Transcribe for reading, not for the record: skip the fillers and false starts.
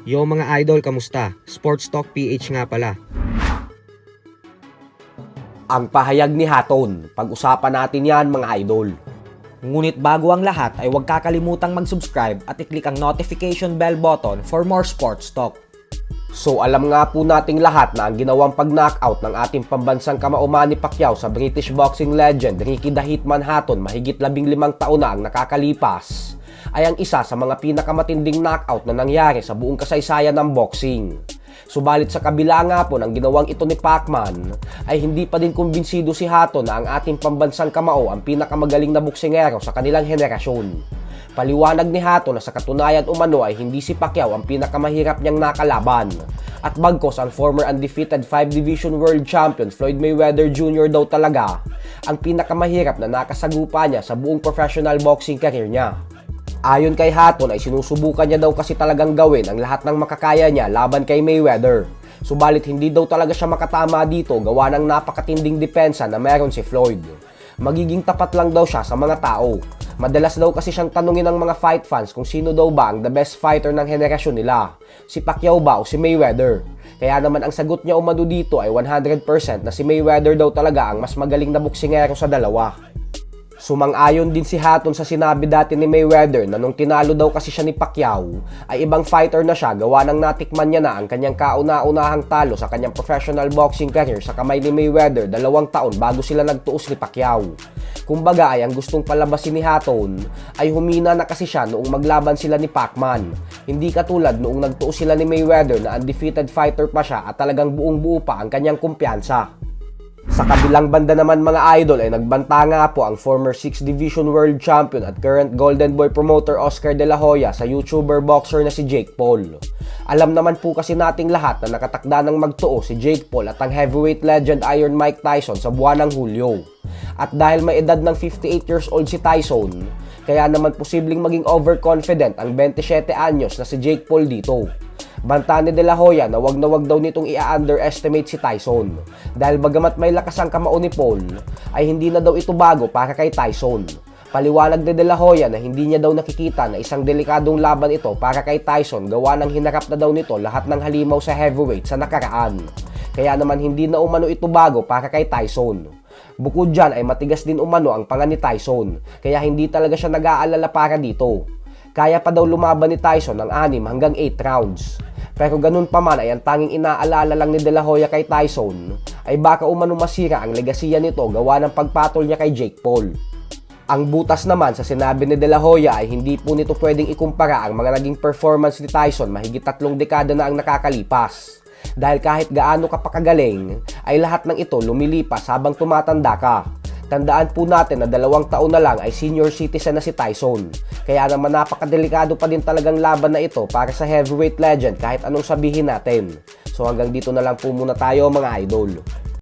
Yo mga idol, kamusta? Sports Talk PH nga pala. Ang pahayag ni Haton, pag-usapan natin yan mga idol. Ngunit bago ang lahat ay huwag kakalimutang mag-subscribe at i-click ang notification bell button for more sports talk. So alam nga po nating lahat na ang ginawang pag-knockout ng ating pambansang kamao Manny Pacquiao sa British boxing legend Ricky the Hitman Hatton mahigit 15 taon na ang nakakalipas ay ang isa sa mga pinakamatinding knockout na nangyari sa buong kasaysayan ng boxing. Subalit sa kabila nga po ng ginawang ito ni Pacman, ay hindi pa din kumbinsido si Hatton na ang ating pambansang kamao ang pinakamagaling na boksingero sa kanilang henerasyon. Paliwanag ni Hatton na sa katunayan umano ay hindi si Pacquiao ang pinakamahirap niyang nakalaban. At bagkos ang former undefeated 5-division world champion Floyd Mayweather Jr. daw talaga ang pinakamahirap na nakasagupa niya sa buong professional boxing career niya. Ayon kay Hatton ay sinusubukan niya daw kasi talagang gawin ang lahat ng makakaya niya laban kay Mayweather. Subalit hindi daw talaga siya makatama dito gawa ng napakatinding depensa na meron si Floyd. Magiging tapat lang daw siya sa mga tao. Madalas daw kasi siyang tanungin ng mga fight fans kung sino daw ba ang the best fighter ng henerasyon nila. Si Pacquiao ba o si Mayweather? Kaya naman ang sagot niya umano dito ay 100% na si Mayweather daw talaga ang mas magaling na boksingero sa dalawa. Sumang-ayon din si Hatton sa sinabi dati ni Mayweather na nung tinalo daw kasi siya ni Pacquiao ay ibang fighter na siya gawa ng natikman niya na ang kanyang kauna-unahang talo sa kanyang professional boxing career sa kamay ni Mayweather 2 taon bago sila nagtuos ni Pacquiao. Kumbaga ay ang gustong palabasin ni Hatton ay humina na kasi siya noong maglaban sila ni Pacman. Hindi katulad noong nagtuos sila ni Mayweather na undefeated fighter pa siya at talagang buong-buo pa ang kanyang kumpiyansa. Sa kabilang banda naman mga idol ay nagbanta nga po ang former 6th Division World Champion at current Golden Boy promoter Oscar De La Hoya sa YouTuber boxer na si Jake Paul. Alam naman po kasi nating lahat na nakatakda ng magtuo si Jake Paul at ang heavyweight legend Iron Mike Tyson sa buwan ng Hulyo. At dahil may edad ng 58 years old si Tyson, kaya naman posibleng maging overconfident ang 27 anyos na si Jake Paul dito. Banta ni De La Hoya na wag daw nitong i-underestimate si Tyson dahil bagamat may lakas ang kamao ni Paul ay hindi na daw ito bago para kay Tyson. Paliwanag ni De La Hoya na hindi niya daw nakikita na isang delikadong laban ito para kay Tyson gawa ng hinarap na daw nito lahat ng halimaw sa heavyweight sa nakaraan. Kaya naman hindi na umano ito bago para kay Tyson. Bukod dyan ay matigas din umano ang panga ni Tyson kaya hindi talaga siya nag-aalala para dito. Kaya pa daw lumaban ni Tyson ng 6 hanggang 8 rounds. Pero ganun pa man ay ang tanging inaalala lang ni De La Hoya kay Tyson ay baka umano masira ang legasiya nito gawa ng pagpatol niya kay Jake Paul. Ang butas naman sa sinabi ni De La Hoya ay hindi po nito pwedeng ikumpara ang mga naging performance ni Tyson mahigit 3 dekada na ang nakakalipas. Dahil kahit gaano ka pakagaling ay lahat ng ito lumilipas habang tumatanda ka. Tandaan po natin na 2 taon na lang ay senior citizen na si Tyson. Kaya naman napakadelikado pa din talagang laban na ito para sa heavyweight legend kahit anong sabihin natin. So hanggang dito na lang po muna tayo mga idol.